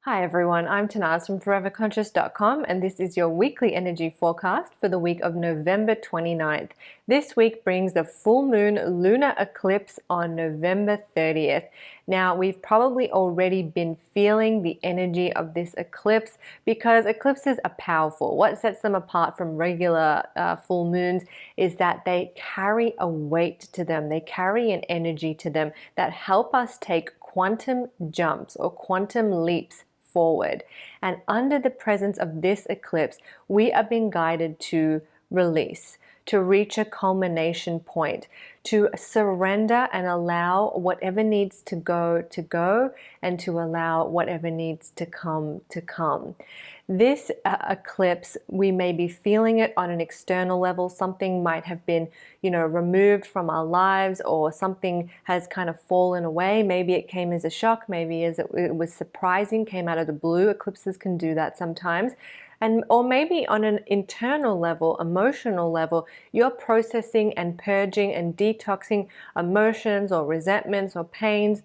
Hi everyone, I'm Tanaz from foreverconscious.com and this is your weekly energy forecast for the week of November 29th. This week brings the full moon lunar eclipse on November 30th. Now, we've probably already been feeling the energy of this eclipse because eclipses are powerful. What sets them apart from regular full moons is that they carry a weight to them. They carry an energy to them that help us take quantum jumps or quantum leaps forward. And under the presence of this eclipse, we are being guided to release, to reach a culmination point, to surrender and allow whatever needs to go, and to allow whatever needs to come to come. This eclipse, we may be feeling it on an external level. Something might have been, removed from our lives, or something has kind of fallen away. Maybe it came as a shock, maybe as it was surprising, came out of the blue. Eclipses can do that sometimes. Or maybe on an internal level, emotional level, you're processing and purging and detoxing emotions or resentments or pains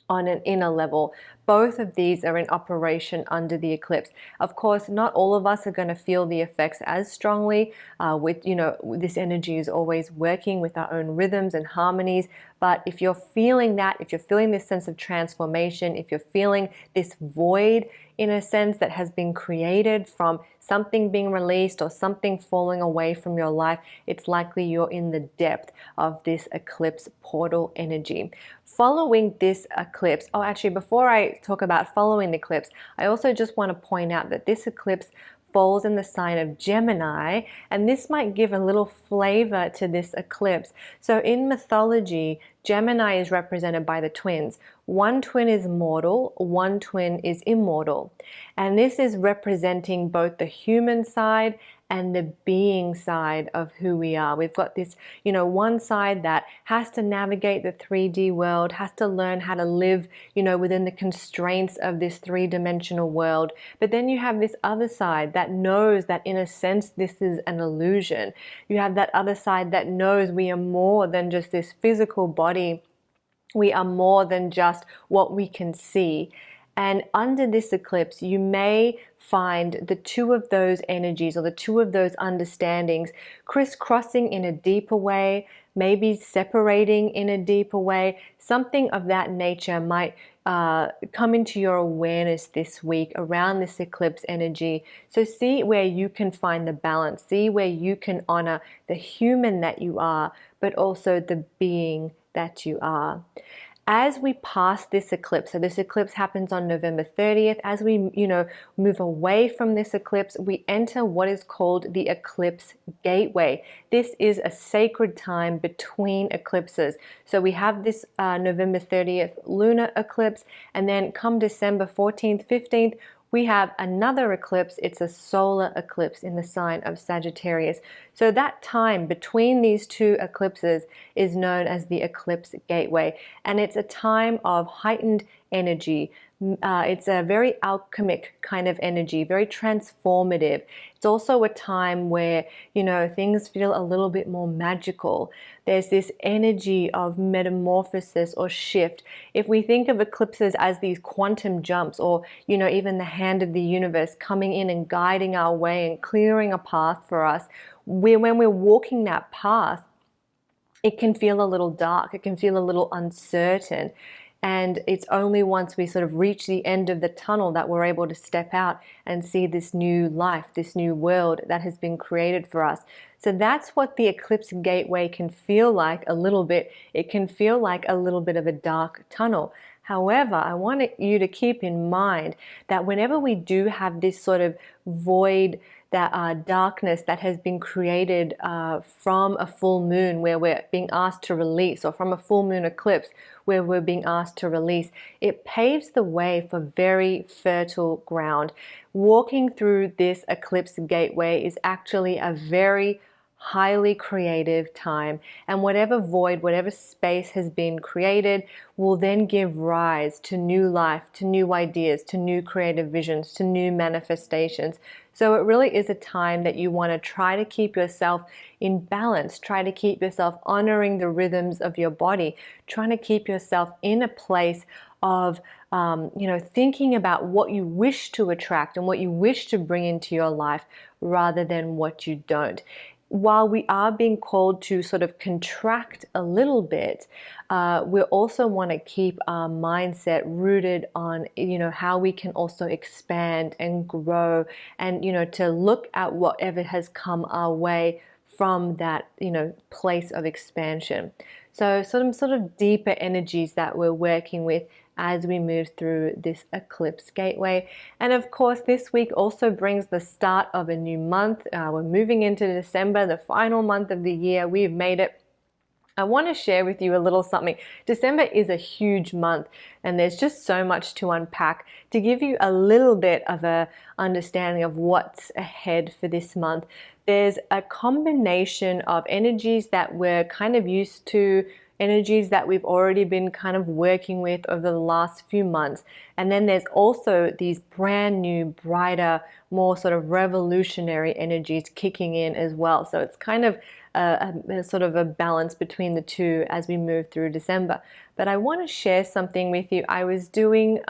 on an inner level. Both of these are in operation under the eclipse. Of course, not all of us are going to feel the effects as strongly. This energy is always working with our own rhythms and harmonies. But if you're feeling that, if you're feeling this sense of transformation, if you're feeling this void in a sense that has been created from something being released or something falling away from your life, it's likely you're in the depth of this eclipse portal energy. Following this eclipse, actually, before I talk about following the eclipse, I also just want to point out that this eclipse falls in the sign of Gemini, and this might give a little flavor to this eclipse. So in mythology, Gemini is represented by the twins. One twin is mortal, one twin is immortal. And this is representing both the human side and the being side of who we are. We've got this, one side that has to navigate the 3D world, has to learn how to live, within the constraints of this three-dimensional world. But then you have this other side that knows that in a sense this is an illusion. You have that other side that knows we are more than just this physical body. We are more than just what we can see. And under this eclipse, you may find the two of those energies or the two of those understandings crisscrossing in a deeper way, maybe separating in a deeper way. Something of that nature might come into your awareness this week around this eclipse energy. So see where you can find the balance, see where you can honor the human that you are, but also the being that you are. As we pass this eclipse, so this eclipse happens on November 30th, as we, move away from this eclipse, we enter what is called the Eclipse Gateway. This is a sacred time between eclipses. So we have this November 30th lunar eclipse, and then come December 14th, 15th, we have another eclipse. It's a solar eclipse in the sign of Sagittarius. So that time between these two eclipses is known as the Eclipse Gateway, and it's a time of heightened energy. It's a very alchemic kind of energy, very transformative. It's also a time where, things feel a little bit more magical. There's this energy of metamorphosis or shift. If we think of eclipses as these quantum jumps, or, even the hand of the universe coming in and guiding our way and clearing a path for us, when we're walking that path, it can feel a little dark. It can feel a little uncertain. And it's only once we sort of reach the end of the tunnel that we're able to step out and see this new life, this new world that has been created for us. So that's what the Eclipse Gateway can feel like a little bit. It can feel like a little bit of a dark tunnel. However, I want you to keep in mind that whenever we do have this sort of void, that darkness that has been created from a full moon where we're being asked to release, or from a full moon eclipse where we're being asked to release, it paves the way for very fertile ground. Walking through this Eclipse Gateway is actually a very highly creative time, and whatever void, whatever space has been created will then give rise to new life, to new ideas, to new creative visions, to new manifestations. So it really is a time that you want to try to keep yourself in balance, try to keep yourself honoring the rhythms of your body, trying to keep yourself in a place of thinking about what you wish to attract and what you wish to bring into your life rather than what you don't. While we are being called to sort of contract a little bit, we also want to keep our mindset rooted on, how we can also expand and grow, and, to look at whatever has come our way from that, place of expansion. So some sort of deeper energies that we're working with as we move through this eclipse gateway. And of course, this week also brings the start of a new month. We're moving into December, the final month of the year. We've made it. I want to share with you a little something. December is a huge month, and there's just so much to unpack. To give you a little bit of a understanding of what's ahead for this month, there's a combination of energies that we're kind of used to, energies that we've already been kind of working with over the last few months. And then there's also these brand new, brighter, more sort of revolutionary energies kicking in as well. So it's kind of a sort of a balance between the two as we move through December. But I want to share something with you. I was doing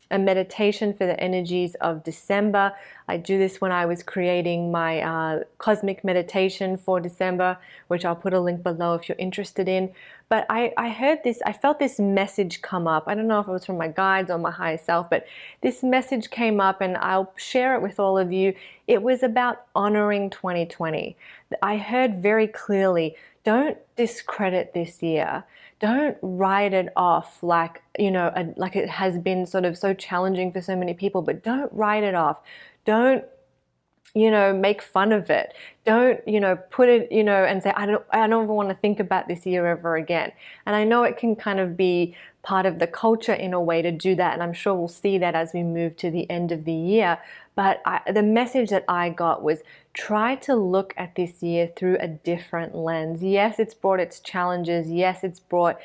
a meditation for the energies of December. I do this when I was creating my cosmic meditation for December, which I'll put a link below if you're interested in. But I heard this, I felt this message come up. I don't know if it was from my guides or my higher self, but this message came up, and I'll share it with all of you. It was about honoring 2020. I heard very clearly, don't discredit this year. Don't write it off like, like it has been sort of so challenging for so many people, but don't write it off. Don't, make fun of it. Don't, put it, and say, I don't ever want to think about this year ever again. And I know it can kind of be part of the culture in a way to do that. And I'm sure we'll see that as we move to the end of the year. But the message that I got was, try to look at this year through a different lens. Yes, it's brought its challenges. Yes, it's brought,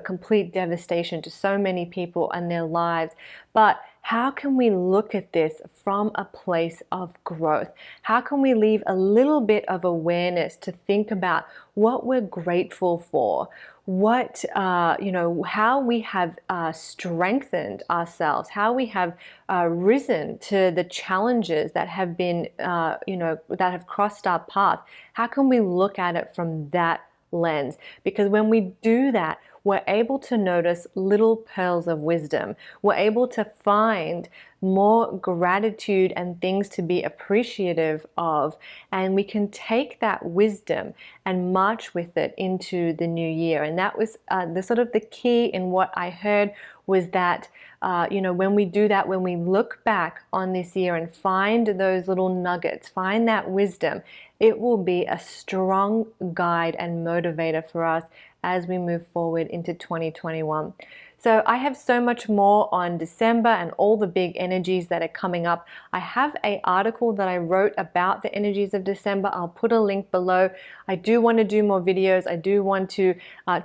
complete devastation to so many people and their lives. But how can we look at this from a place of growth? How can we leave a little bit of awareness to think about what we're grateful for? What, how we have strengthened ourselves, how we have risen to the challenges that have been, that have crossed our path. How can we look at it from that lens? Because when we do that, we're able to notice little pearls of wisdom. We're able to find more gratitude and things to be appreciative of, and we can take that wisdom and march with it into the new year. And that was the sort of the key in what I heard was that, when we do that, when we look back on this year and find those little nuggets, find that wisdom, it will be a strong guide and motivator for us as we move forward into 2021. So I have so much more on December and all the big energies that are coming up. I have an article that I wrote about the energies of December. I'll put a link below. I do want to do more videos. I do want to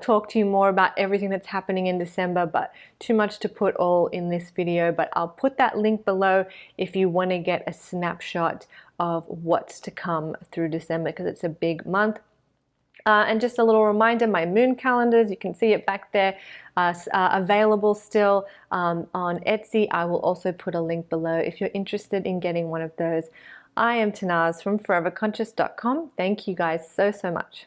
talk to you more about everything that's happening in December, but too much to put all in this video. But I'll put that link below if you want to get a snapshot of what's to come through December, because it's a big month. And just a little reminder, my moon calendars, you can see it back there, available still on Etsy. I will also put a link below if you're interested in getting one of those. I am Tanaz from foreverconscious.com. Thank you guys so much.